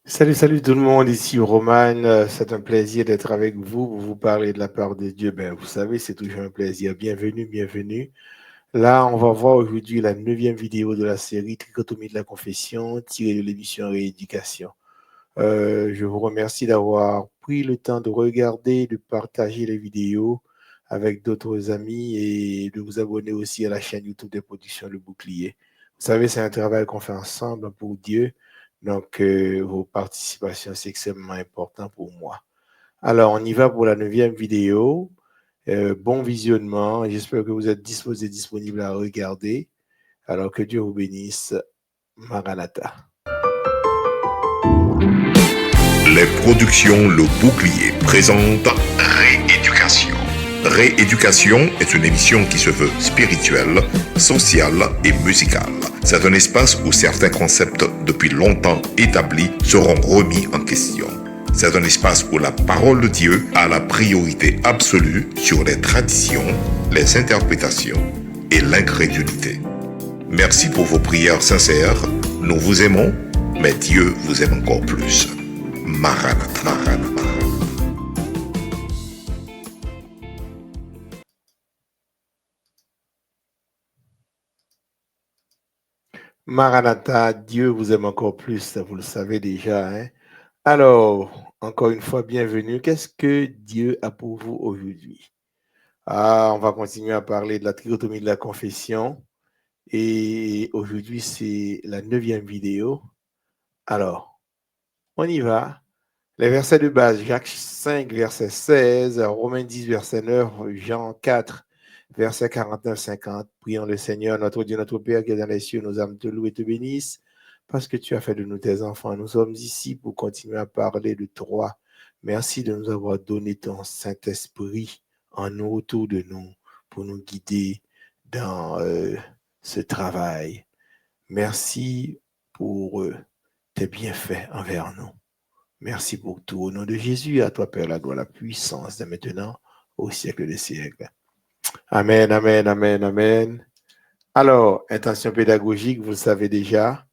Salut, salut tout le monde, ici Roman. C'est un plaisir d'être avec vous pour vous parler de la part de Dieu. Ben, vous savez, c'est toujours un plaisir. Bienvenue, bienvenue. Là, on va voir aujourd'hui la 9e vidéo de la série Trichotomie de la confession, tirée de l'émission Rééducation. Je vous remercie d'avoir pris le temps de regarder, de partager les vidéos avec d'autres amis et de vous abonner aussi à la chaîne YouTube des productions Le Bouclier. Vous savez, c'est un travail qu'on fait ensemble pour Dieu. Donc, vos participations, c'est extrêmement important pour moi. Alors, on y va pour la 9e vidéo. Bon visionnement. J'espère que vous êtes disposés, disponibles à regarder. Alors, que Dieu vous bénisse. Maranatha. Les productions Le Bouclier présentent Rééducation. Rééducation est une émission qui se veut spirituelle, sociale et musicale. C'est un espace où certains concepts depuis longtemps établis seront remis en question. C'est un espace où la parole de Dieu a la priorité absolue sur les traditions, les interprétations et l'incrédulité. Merci pour vos prières sincères. Nous vous aimons, mais Dieu vous aime encore plus. Maranatha. Maranatha, Dieu vous aime encore plus, vous le savez déjà. Hein? Alors, encore une fois, bienvenue. Qu'est-ce que Dieu a pour vous aujourd'hui? On va continuer à parler de la trichotomie de la confession. Et aujourd'hui, c'est la 9e vidéo. Alors, on y va. Les versets de base, Jacques 5, verset 16, Romains 10, verset 9, Jean 4, verset 49-50. Prions le Seigneur, notre Dieu, notre Père, qui est dans les cieux, nos âmes te louent et te bénissent, parce que tu as fait de nous tes enfants. Nous sommes ici pour continuer à parler de toi. Merci de nous avoir donné ton Saint-Esprit en nous, autour de nous, pour nous guider dans ce travail. Merci pour tes bienfaits envers nous. Merci pour tout. Au nom de Jésus, à toi, Père, la gloire, la puissance, de maintenant, au siècle des siècles. Amen, amen, amen, amen. Alors, intention pédagogique, vous le savez déjà.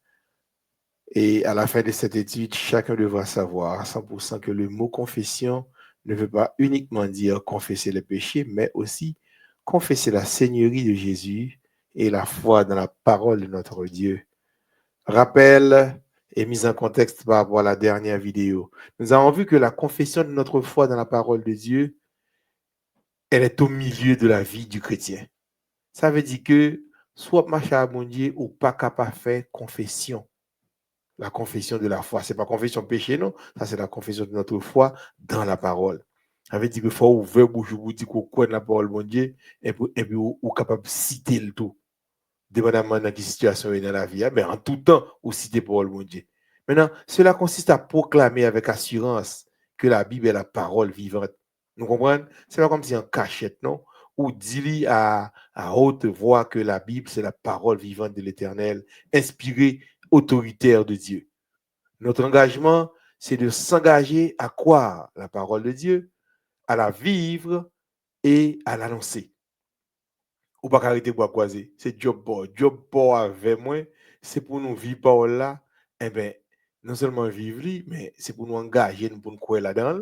Et à la fin de cette étude, chacun devra savoir à 100% que le mot confession ne veut pas uniquement dire confesser les péchés, mais aussi confesser la Seigneurie de Jésus et la foi dans la parole de notre Dieu. Rappel et mise en contexte par rapport à la dernière vidéo. Nous avons vu que la confession de notre foi dans la parole de Dieu, elle est au milieu de la vie du chrétien. Ça veut dire que soit marcher à mon Dieu ou pas capable de faire confession. La confession de la foi. Ce n'est pas confession péché, non. Ça, c'est la confession de notre foi dans la parole. Ça veut dire qu'il faut ouvrir bouche pour dire qu'on croit dans la parole de mon Dieu et puis ou capable de citer le tout. Dépendamment de quelle situation est dans la vie, mais en tout temps, aussi des paroles, mon Dieu. Maintenant, cela consiste à proclamer avec assurance que la Bible est la parole vivante. Nous comprenons? C'est pas comme si en cachette, non? Ou dit à haute voix que la Bible, c'est la parole vivante de l'Éternel, inspirée, autoritaire de Dieu. Notre engagement, c'est de s'engager à croire la parole de Dieu, à la vivre et à l'annoncer. Ou pas arrêter pour croiser. C'est job pour. Job pour avec moi, c'est pour nous vivre par là. Eh bien, non seulement vivre, mais c'est pour nous engager, pour nous croire là-dedans,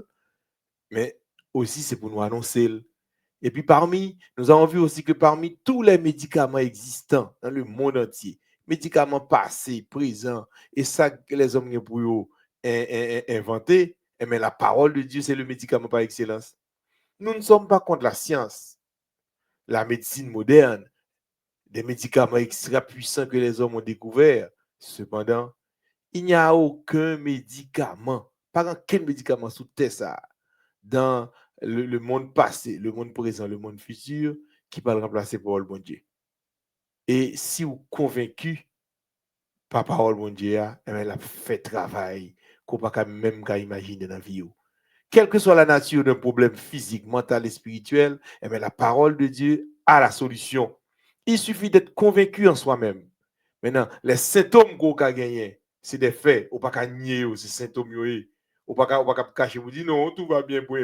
mais aussi c'est pour nous annoncer. Et puis nous avons vu aussi que parmi tous les médicaments existants dans le monde entier, médicaments passés, présents, et ça que les hommes ont pour inventer, eh bien, la parole de Dieu, c'est le médicament par excellence. Nous ne sommes pas contre la science, la médecine moderne, des médicaments extra puissants que les hommes ont découverts. Cependant, il n'y a aucun médicament, pas quel médicament sous terre ça, dans le monde passé, le monde présent, le monde futur, qui va le remplacer par le bon Dieu. Et si vous êtes convaincu par parole bon Dieu, elle a fait travail qu'on ne peut même pas imaginer dans la vie. Quelle que soit la nature d'un problème physique, mental et spirituel, la parole de Dieu a la solution. Il suffit d'être convaincu en soi-même. Maintenant, les symptômes qu'on a gagnés, c'est des faits. On ne peut pas nier ces symptômes. On ne peut pas cacher. On dit non, tout va bien pour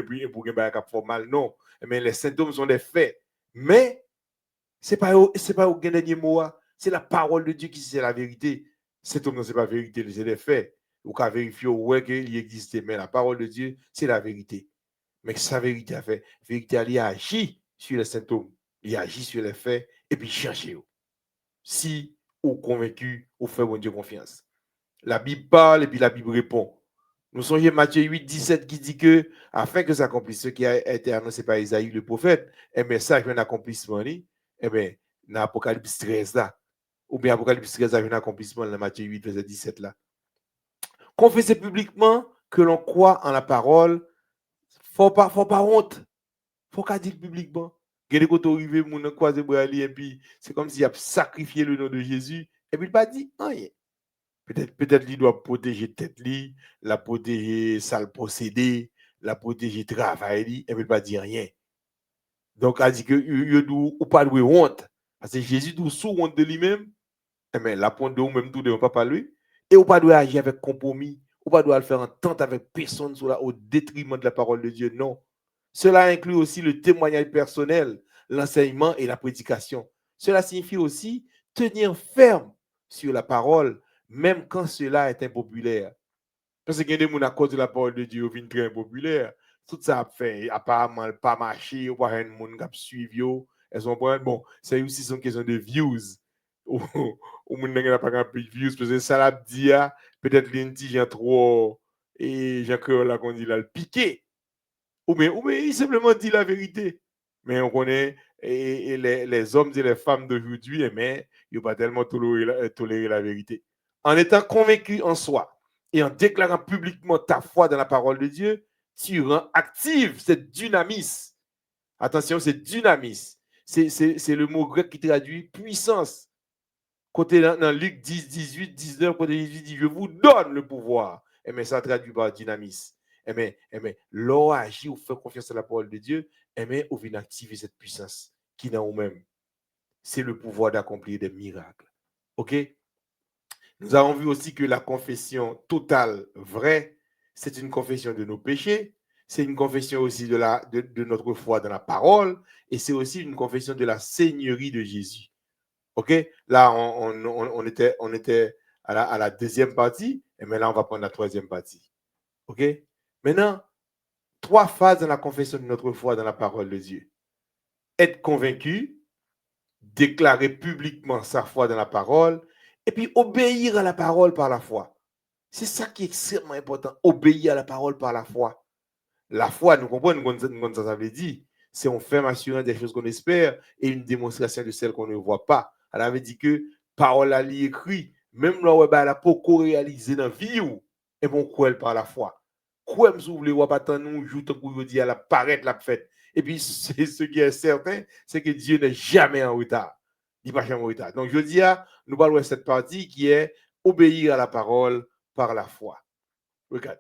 que faire mal. Non. Mais les symptômes sont des faits. Mais ce n'est pas au dernier mot. C'est la parole de Dieu qui c'est la vérité. Symptômes, ce n'est pas la vérité, c'est des faits. Ou qu'à vérifier ouais qu'il existait. Mais la parole de Dieu, c'est la vérité. Mais sa vérité a fait. Vérité, elle agit sur les symptômes. Il agit sur les faits et puis cherchez. Si vous convaincu, vous faites mon Dieu confiance. La Bible parle et puis la Bible répond. Nous songez Matthieu 8, 17 qui dit que, afin que s'accomplisse ce qui a été annoncé par Isaïe le prophète, et bien ça, un accomplissement, et bien, dans Apocalypse 13 là, ou bien Apocalypse 13 a un accomplissement dans Matthieu 8, verset 17 là. Confessez publiquement que l'on croit en la parole, faut pas honte, faut qu'à dire publiquement. Quand vous arrivez, vous croisez et puis c'est comme s'il a sacrifié le nom de Jésus, et puis il pas dit rien. Peut-être qu'il doit protéger tête li, la protéger sale possédé, la protéger travail li, et puis pas dire rien. Donc a dit que il ou pas de honte parce que Jésus dit sous honte de lui-même, mais la ponte de ou même tout de pas parler et ou pas doit agir avec compromis, ou pas doit le faire entente avec personne au détriment de la parole de Dieu, non. Cela inclut aussi le témoignage personnel, l'enseignement et la prédication. Cela signifie aussi tenir ferme sur la parole, même quand cela est impopulaire. Parce qu'il y a des gens à cause de la parole de Dieu qui sont très impopulaires. Tout ça a fait, apparemment, pas marché, ou pas un monde qui a suivi. Elles sont bon, c'est aussi une question de views. Ou monde n'a pas de views, parce que ça l'a dit, peut-être l'intelligent trop, et Jean-Claude là qu'on dit là, le piqué. Ou bien il simplement dit la vérité. Mais on connaît et les hommes et les femmes d'aujourd'hui, mais ils n'ont pas tellement toléré la vérité. En étant convaincu en soi et en déclarant publiquement ta foi dans la parole de Dieu, tu rends active cette dynamisme. Attention, c'est dynamisme. C'est le mot grec qui traduit puissance. Côté dans Luc 10, 18, 19, côté Jésus dit, je vous donne le pouvoir. Et mais ça traduit par dynamisme. Et mais l'on agit ou fait confiance à la parole de Dieu, et mais on vient activer cette puissance qui est en nous-mêmes. C'est le pouvoir d'accomplir des miracles. OK? Nous avons vu aussi que la confession totale vraie, c'est une confession de nos péchés, c'est une confession aussi de notre foi dans la parole, et c'est aussi une confession de la seigneurie de Jésus. OK? Là, on était à la deuxième partie, et maintenant, on va prendre la troisième partie. OK? Maintenant, 3 phases dans la confession de notre foi dans la parole de Dieu. Être convaincu, déclarer publiquement sa foi dans la parole, et puis obéir à la parole par la foi. C'est ça qui est extrêmement important, obéir à la parole par la foi. La foi, nous comprenons ce ça veut dire. C'est une ferme assurance des choses qu'on espère et une démonstration de celles qu'on ne voit pas. Elle avait dit que parole à l'écrit, même là où elle a pas réalisé dans la vie, et bon, quoi par la foi. Quoi, me souffle, ou pas tant nous, joue tant qu'on dit à la paraître la fête. Et puis, ce qui est certain, c'est que Dieu n'est jamais en retard. Il n'est pas jamais en retard. Donc, je dis, nous parlons de cette partie qui est obéir à la parole par la foi. Regarde,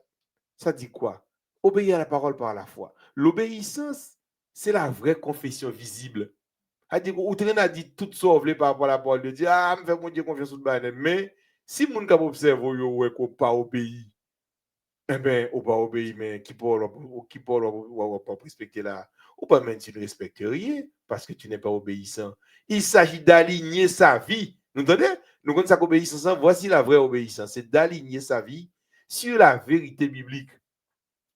ça dit quoi? Obéir à la parole par la foi. L'obéissance, c'est la vraie confession visible. C'est-à-dire que a dit tout ça par rapport à la parole de Dieu. Ah, me fait mon Dieu confiance sur le banane. Mais si mon cap observe qu'on pas obéi, eh bien, on pas obéi, mais qui parle ou pas respecter là, ou pas même tu ne respectes rien parce que tu n'es pas obéissant. Il s'agit d'aligner sa vie. Nous entendez? Nous connaissons ça obéissance. Voici la vraie obéissance, c'est d'aligner sa vie sur la vérité biblique.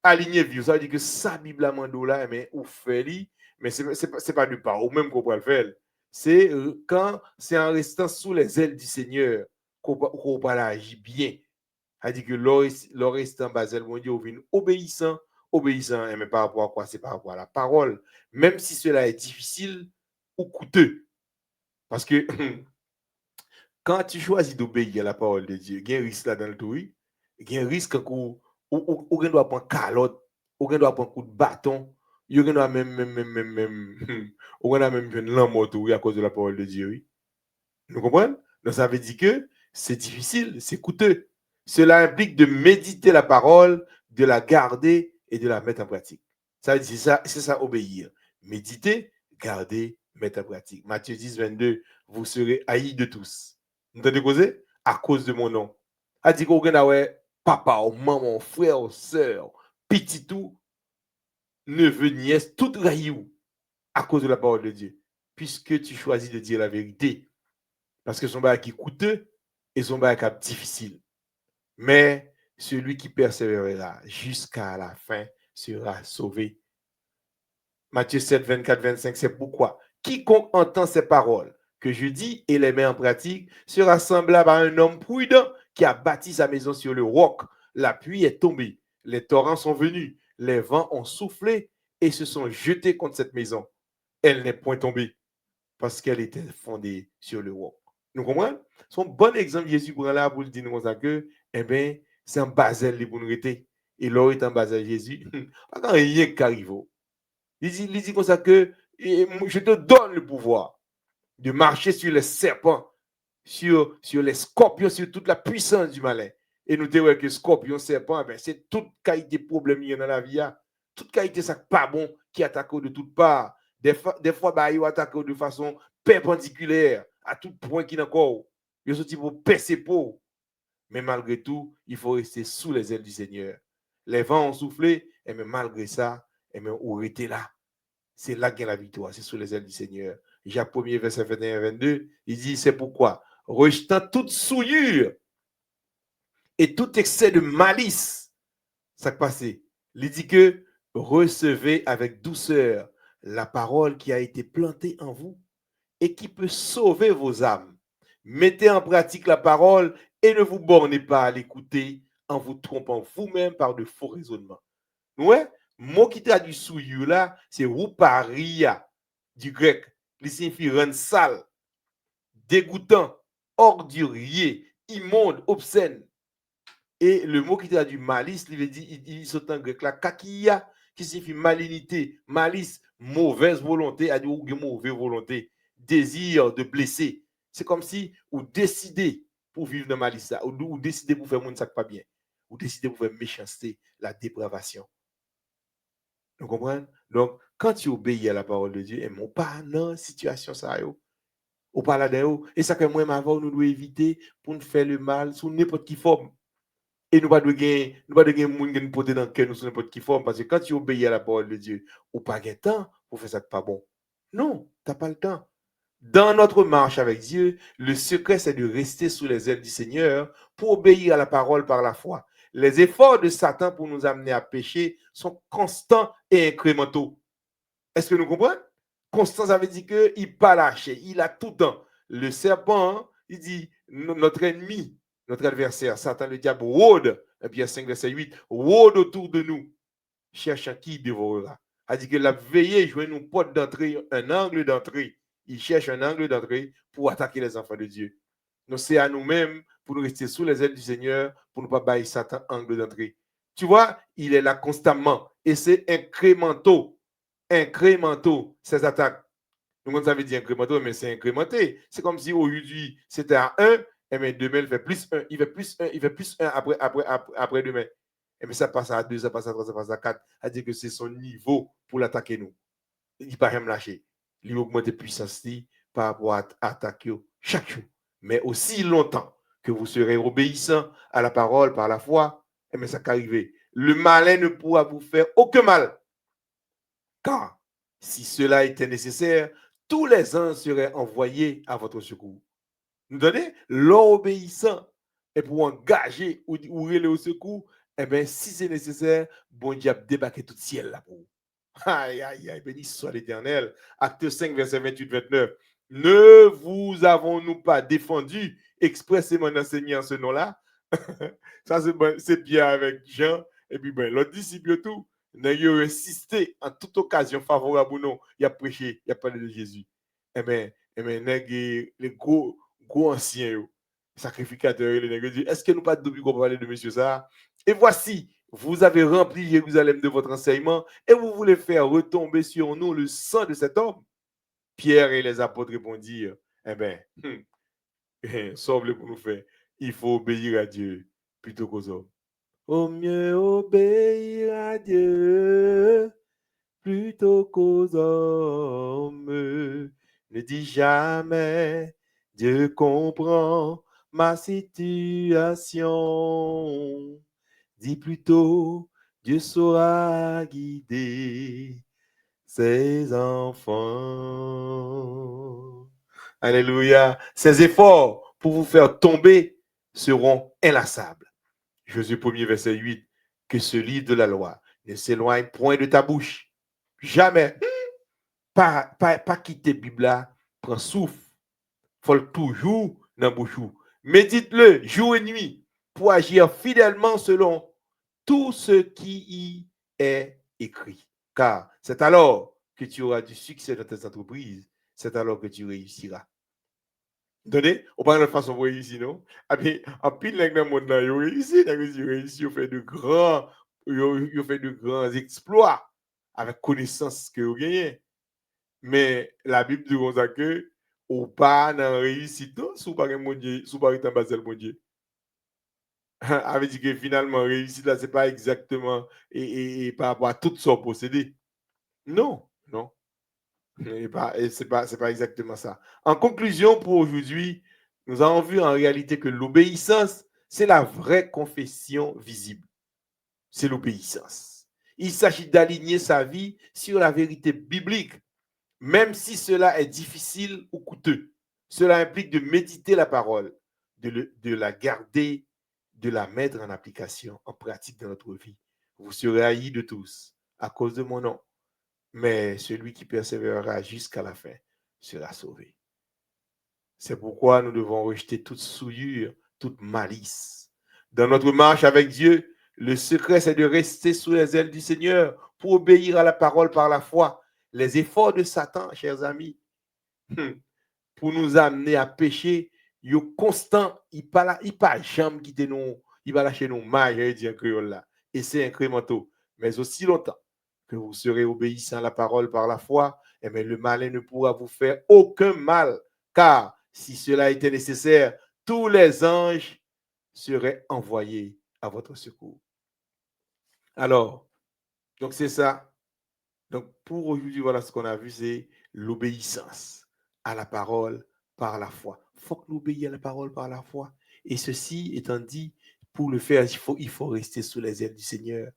Aligner vie, ça veut dire que sa Bible amando là, mais ou fait mais c'est pas du pas, ou même qu'on peut le faire. C'est quand c'est en restant sous les ailes du Seigneur qu'on peut agir bien. C'est-à-dire que l'on reste en bas, mon Dieu, obéissant, mais par rapport à quoi? C'est par rapport à la parole. Même si cela est difficile ou coûteux. Parce que quand tu choisis d'obéir à la parole de Dieu, il y a un risque là dans le tout, il y a un risque qu'on doit prendre calotte, on doit prendre coup de bâton, on doit on doit même faire l'amour à cause de la parole de Dieu. Oui. Nous comprenons? Donc ça veut dire que c'est difficile, c'est coûteux. Cela implique de méditer la parole, de la garder et de la mettre en pratique. Ça veut dire c'est ça obéir. Méditer, garder, mettre en pratique. Matthieu 10, 22, vous serez haïs de tous. Vous entendez causer? À cause de mon nom. A dit qu'on a papa, maman, frère, soeur, petit tout, neveu, nièce, tout raillou à cause de la parole de Dieu. Puisque tu choisis de dire la vérité. Parce que son bail qui est coûteux et son bail qui est difficile. Mais celui qui persévérera jusqu'à la fin sera sauvé. Matthieu 7, 24, 25, c'est pourquoi quiconque entend ces paroles que je dis et les met en pratique sera semblable à un homme prudent qui a bâti sa maison sur le roc. La pluie est tombée, les torrents sont venus, les vents ont soufflé et se sont jetés contre cette maison. Elle n'est point tombée parce qu'elle était fondée sur le roc. Nous comprenons? Son bon exemple, Jésus prend là pour dire comme ça que, eh bien, c'est un basel pour nous rester. Et là, est un basel Jésus. Pas quand rien qui arrive. Il dit comme ça que je te donne le pouvoir de marcher sur les serpents, sur les scorpions, sur toute la puissance du malin. Et nous disons que scorpion, serpent, ben, c'est toute qualité de problème qu'il y a dans la vie. Toute qualité, ça pas bon qui attaque de toutes parts. Des fois, bah, il attaque de façon perpendiculaire à tout point qu'il y a encore. Il sont pour percer peau. Mais malgré tout, il faut rester sous les ailes du Seigneur. Les vents ont soufflé, et mais malgré ça, et mais on était là. C'est là qu'il y a la victoire, c'est sous les ailes du Seigneur. Jacques 1er, verset 21-22, il dit, c'est pourquoi, rejetant toute souillure et tout excès de malice, ça passé, il dit que recevez avec douceur la parole qui a été plantée en vous et qui peut sauver vos âmes. Mettez en pratique la parole et ne vous bornez pas à l'écouter en vous trompant vous-même par de faux raisonnements. Ouais, mot qui traduit souillure là, c'est rouparia du grec. Il signifie rendre sale, dégoûtant, ordurier, immonde, obscène. Et le mot qui traduit malice, il veut dire, il saute en grec là, kakia, qui signifie malignité, malice, mauvaise volonté, à dire mauvaise volonté, désir de blesser. C'est comme si vous décidez pour vivre dans malice là, ou décidez pour faire monde ça pas bien, ou décidez pour faire méchanceté, la dépravation. Vous comprenez? Donc, quand tu obéis à la parole de Dieu, et mon pas dans situation ça yo, ou pas là-dedans, et ça que moi avant nous devons éviter pour nous faire le mal sous n'importe quelle forme. Et nous pas de gagner, nous pas de gagner monde qui nous porter dans cœur nous sous n'importe quelle forme parce que quand tu obéis à la parole de Dieu, ou pas de temps pour faire ça pas bon. Non, tu n'as pas le temps. Dans notre marche avec Dieu, le secret c'est de rester sous les ailes du Seigneur pour obéir à la parole par la foi. Les efforts de Satan pour nous amener à pécher sont constants et incrémentaux. Est-ce que nous comprenons? Constant, ça veut dire qu'il n'est pas lâché, il a tout le temps. Le serpent, il dit, notre ennemi, notre adversaire, Satan, le diable, rôde, Pierre 5, verset 8, rôde autour de nous, cherchant qui dévorera. Il dit que la veillée, joue une porte d'entrée, un angle d'entrée. Il cherche un angle d'entrée pour attaquer les enfants de Dieu. Donc, c'est à nous-mêmes pour nous rester sous les ailes du Seigneur, pour ne pas bailler Satan angle d'entrée. Tu vois, il est là constamment et c'est incrémentaux, ces attaques. Donc, ça veut dire incrémentaux, mais c'est incrémenté. C'est comme si aujourd'hui, c'était à 1, et bien demain, il fait plus 1, il fait plus 1, il fait plus 1 après demain. Et bien ça passe à 2, ça passe à 3, ça passe à 4. C'est-à-dire que c'est son niveau pour l'attaquer nous. Il ne peut pas me lâcher. Il augmente la puissance par rapport à attaquer chaque jour. Mais aussi longtemps que vous serez obéissant à la parole par la foi, et bien ça va arriver. Le malin ne pourra vous faire aucun mal. Car si cela était nécessaire, tous les anges seraient envoyés à votre secours. Nous donnez l'obéissant et pour engager ou aller au secours, eh bien, si c'est nécessaire, bon Dieu a débarqué tout le ciel là pour vous. Aïe, aïe, aïe, béni soit l'Éternel. Acte 5, verset 28-29. Ne vous avons-nous pas défendu expressément d'enseigner en ce nom-là? Ça, c'est bien avec Jean. Et puis, ben, l'autre disciple, tout, il a insisté en toute occasion favorable ou non. Il a prêché, il a parlé de Jésus. Eh bien, les gros anciens, sacrificateurs, les nègres disent, est-ce que nous pas de qu'on parler de monsieur ça? Et voici, vous avez rempli Jérusalem de votre enseignement et vous voulez faire retomber sur nous le sang de cet homme. Pierre et les apôtres répondirent, eh bien, sauve-le pour nous faire. Il faut obéir à Dieu plutôt qu'aux hommes. Au mieux obéir à Dieu plutôt qu'aux hommes. Ne dis jamais, Dieu comprend ma situation. Dis plutôt, Dieu saura guider ses enfants. Alléluia. Ses efforts pour vous faire tomber seront inlassables. Josué 1er, verset 8, que ce livre de la loi ne s'éloigne point de ta bouche. Jamais. Pas quitter la Bible là, prends souffle. Faut toujours dans la bouche. Médite-le jour et nuit pour agir fidèlement selon tout ce qui y est écrit. Car c'est alors que tu auras du succès dans tes entreprises. C'est alors que tu réussiras. Donnez, on parle de façon pour réussir, non? Ah bien, en pile, dans le monde, ils réussissent, ils fait de grands exploits avec connaissance que vous gagnez. Mais la Bible dit comme ça que ou pas dans réussite, sous pas un mon Dieu, sous pas un basel mon Dieu. Avait dit que finalement réussite là c'est pas exactement et par rapport à tout son possédé. Non, non. Et c'est pas exactement ça. En conclusion pour aujourd'hui, nous avons vu en réalité que l'obéissance, c'est la vraie confession visible. C'est l'obéissance. Il s'agit d'aligner sa vie sur la vérité biblique, même si cela est difficile ou coûteux. Cela implique de méditer la parole, de la garder, de la mettre en application, en pratique dans notre vie. Vous serez haïs de tous à cause de mon nom, mais celui qui persévérera jusqu'à la fin sera sauvé. C'est pourquoi nous devons rejeter toute souillure, toute malice. Dans notre marche avec Dieu, le secret, c'est de rester sous les ailes du Seigneur pour obéir à la parole par la foi. Les efforts de Satan, chers amis, pour nous amener à pécher, il est constant, il pas jamais quitter nous, il va lâcher nous mal, je dis en créole là. Et c'est incrémental. Mais aussi longtemps que vous serez obéissants à la parole par la foi, eh bien, le malin ne pourra vous faire aucun mal, car si cela était nécessaire, tous les anges seraient envoyés à votre secours. Alors, donc c'est ça. Donc pour aujourd'hui, voilà ce qu'on a vu, c'est l'obéissance à la parole par la foi. Il faut que nous obéissions à la parole par la foi. Et ceci étant dit, pour le faire, il faut rester sous les ailes du Seigneur.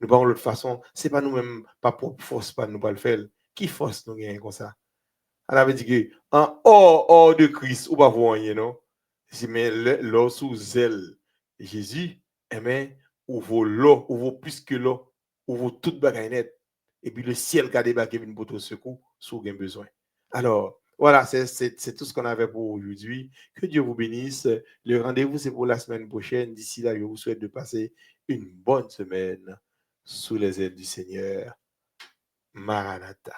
Nous parlons de l'autre façon, ce n'est pas nous-mêmes, pas pour force, pas nous pas le faire. Qui force nous gagner comme ça? On avait dit que en hors de Christ, ou pas voir rien, non? Mais l'eau sous zèle Jésus, eh bien, ou vaut l'eau, ou vaut plus que l'eau, ou vaut toute bagaille net. Et puis le ciel qui a débarqué une pour secours, si vous avez besoin. Alors, voilà, c'est tout ce qu'on avait pour aujourd'hui. Que Dieu vous bénisse. Le rendez-vous, c'est pour la semaine prochaine. D'ici là, je vous souhaite de passer une bonne semaine sous les ailes du Seigneur. Maranatha.